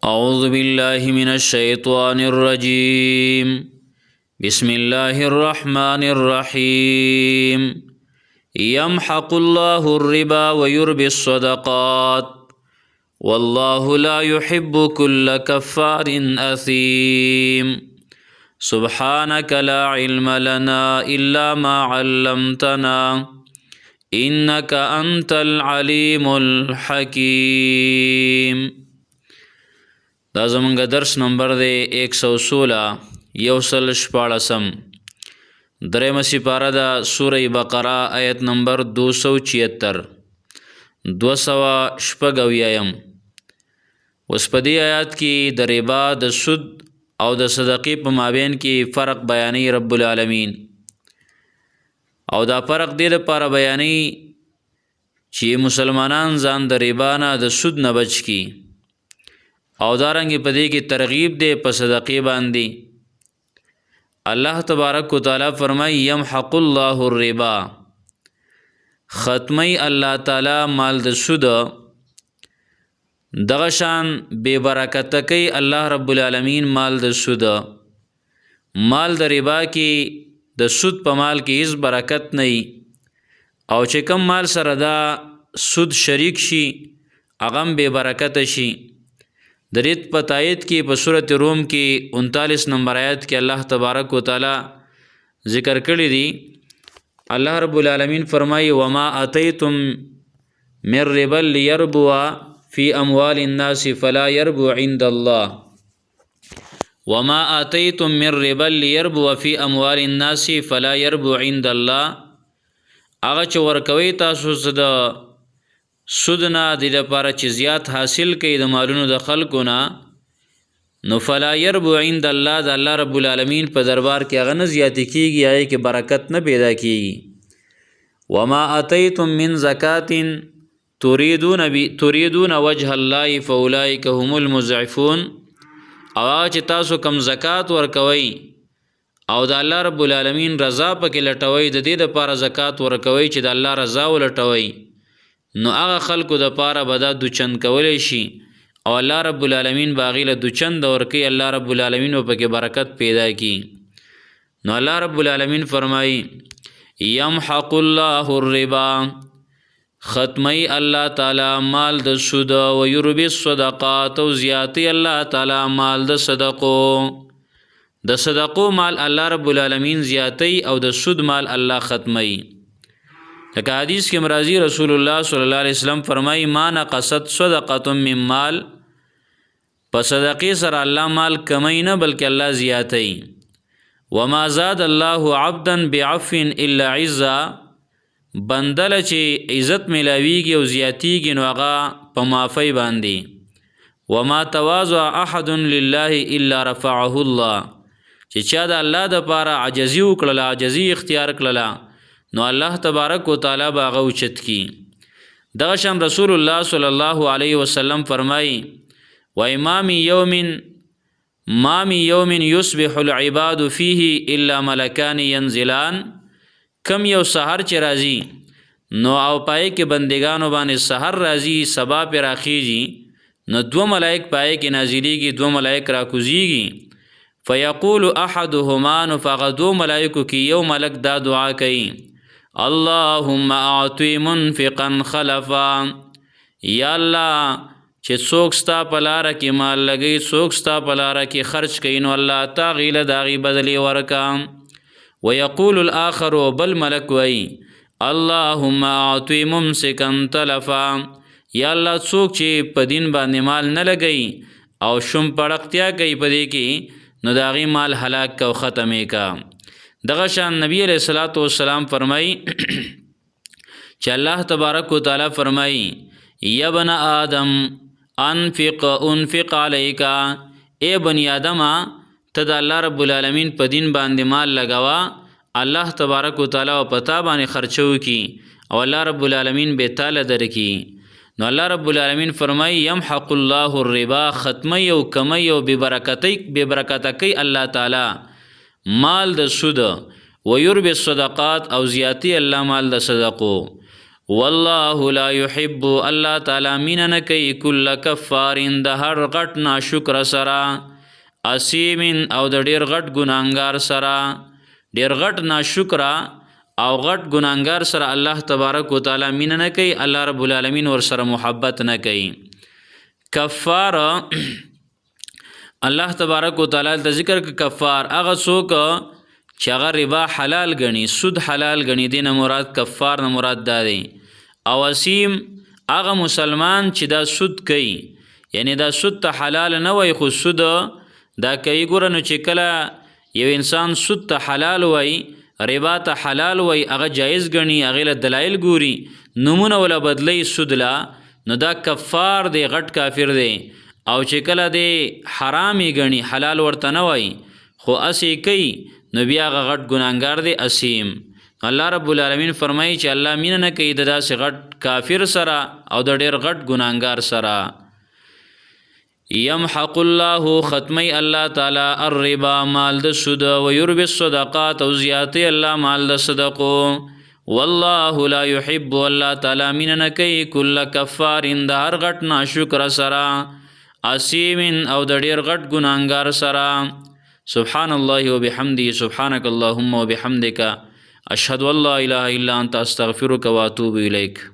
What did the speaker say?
أعوذ بالله من الشيطان الرجيم. بسم الله الرحمن الرحيم. يمحق الله الربا ويربي الصدقات والله لا يحب كل كفار أثيم. سبحانك لا علم لنا إلا ما علمتنا إنك أنت العليم الحكيم. دا زمونږ درس نمبر دی 116 یوسل شپاړسم درېمه سپاره ده سوره بقره آیت نمبر 276 280 اوس په دې آیات کې د ربا د سود او د صدقې په مابین کې فرق بیانوي رب العالمین، او دا فرق دې لپاره بیانوي چې مسلمانان ځان د ربا نه د سود نه بچ کړي، او دارنګې په دې کې ترغیب دی په صدقې باندې. الله تبارک و تعالی فرمایي یمحق الله الربا، ختمی الله تعالی مال د سود، دغه شان بے برکته کوي الله رب العالمین مال د سود. مال د ربا کې د سود په مال کې هیڅ برکت نه وي، او چې کم مال سره دا سود شریک شي هغه بے برکته شي. د دې په تایید کې په سورۃ روم کې 39 نمبر آیت کې الله تبارک و تعالی ذکر کړی دی. الله رب العالمین فرمایي وما اتیتم من ربا ليربو في اموال الناس فلا يربو عند الله. وما اتیتم من ربا ليربو في اموال الناس فلا يربو عند الله. هغه چې ورکوي تاسو د سود نه د لپاره چې زیات حاصل کوي د مالونو د خلکو نه، نو فلا يربو عند الله، د الله رب العالمین په دربار کې هغه نه زیاتې کېږي، هغې کې برکت نه پیدا کېږي. وما اتیتم من زکات تريدون وجه الله فاولئک هم المضعفون. او هغه چې تاسو کم زکات ورکوئ او د الله رب العالمین رضا پکې لټوئ، د دې دپاره زکات ورکوئ چې د الله رضا ولټوئ، نو هغه خلکو د پاره به دا دوچند کولی شي، او الله رب العالمین به هغې له دوچند ورکوي، الله رب العالمین به پکې برکت پیدا کړي. نو الله رب العالمین فرمایي یمحق الله الربا، ختمی الله تعالی مال د سود، و یربی الصدقات، او زیاتی الله تعالی مال د صدقو. د صدقو مال الله رب العالمین زیاتی، او د سود مال الله ختمی. لکه حدیث کې مرضی رسول الله صلی الله علیه وسلم فرمایي ما نقصت صدقه من مال، په صدقې سره الله مال کمی نه بلکې الله زیاتی. وما زاد الله عبدا بعفو الا عزا، بندله چې عزت ملاویږي او زیاتیږي نو هغه په معافی باندې. وما تواضع احد لله الا رفعه الله، چې چا د الله دپاره عجزي وکړله، عجزي اختیار کړله، نو الله تبارک و تعالی به هغه اوچت کی. دغه شان رسول الله صلی الله علیه وسلم فرمایي ما من یوم یصبح العباد فیه الا ملکان ینزلان. کم یو سحر چې راځي نو او پای کې بندگانو باندې سحر راځي، سبا پې راخیږي، نو 2 ملائک پای کې نازلیږي، 2 ملائک راکوزیږي. فیقول احدهما، نو فهغه 2 ملائکو کې یو ملک دا دعا کوي اللهم اعطی منفقا خلفا، یا الله چې څوک ستا په لاره کې مال لګوي، څوک ستا په لاره کې خرچ کوي، نو الله تا هغې له د هغې بدلې ورکه. ویقول الاخر، بل ملک وی اللهم اعطی ممسکا تلفا، یا الله څوک چې په دین باندې مال نه لګوي او شوم پړقتیا کوي په دې کې، نو د هغې مال هلاک که او ختم یې که. دغه شان نبی علیہ الصلوۃ والسلام فرمایي چې الله تبارک و تعالی فرمایي یا ابن آدم انفق علیک، ای بنی آدمه ته د الله رب العالمین په دین باندې مال لګوه، الله تبارک و تعالی په تا باندې خرچه وکړي، او الله رب العالمین به تاله درکړي. نو الله رب العالمین فرمایي یمحق الله الربا، ختمی او کمی او بے برکته کوي الله تعالی مال د سود، و یربی الصدقات، او زیاتی الله مال د صدقو. والله لا يحب الله تعالی مینه نه کوي کل کفارین د هر غټ ناشکر سره اسیمین او د ډیر غټ ګناهګار سره ډیر غټ ناشکر او غټ ګناهګار سره الله تبارک وتعالى مینه نه کوي الله رب العالمین ور سره محبت نه کوي کفار الله تبارک وتعالى د ذکر کفار هغه څوک چې هغه ربا حلال غني سود حلال غني دینه مراد کفار نه مراد دی او اسیم هغه مسلمان چې دا سود کوي یعنی دا سود ته حلال نه وای خو سود دا کوي ګور نو چې کله یو انسان سود ته حلال وای ربا ته حلال وای هغه جایز غني هغه له دلایل ګوري نمونه ولا بدلی سود لا نو دا کفار دی غټ کافر دی او چې کله دی حرامي غني حلال ورته نه وای خو اسی کوي نو بیا غټ ګناهګار دی اسیم الله رب العالمین فرمایي چې الله مینه نه کوي د داسې غټ کافر سره او د ډیر غټ ګناهګار سره یمحق الله ختمی الله تعالی الربا مال د سود او یربی الصدقات او زیاتی الله مال د صدقو والله لا يحب الله تعالی مینه نه کوي کل کفار د هر غټ ناشکر سره اسیم او د ډیر غټ ګناهګار سره سبحان الله وبحمده سبحانك اللهم وبحمدك أشهد أن لا إله إلا أنت أستغفرك وأتوب إليك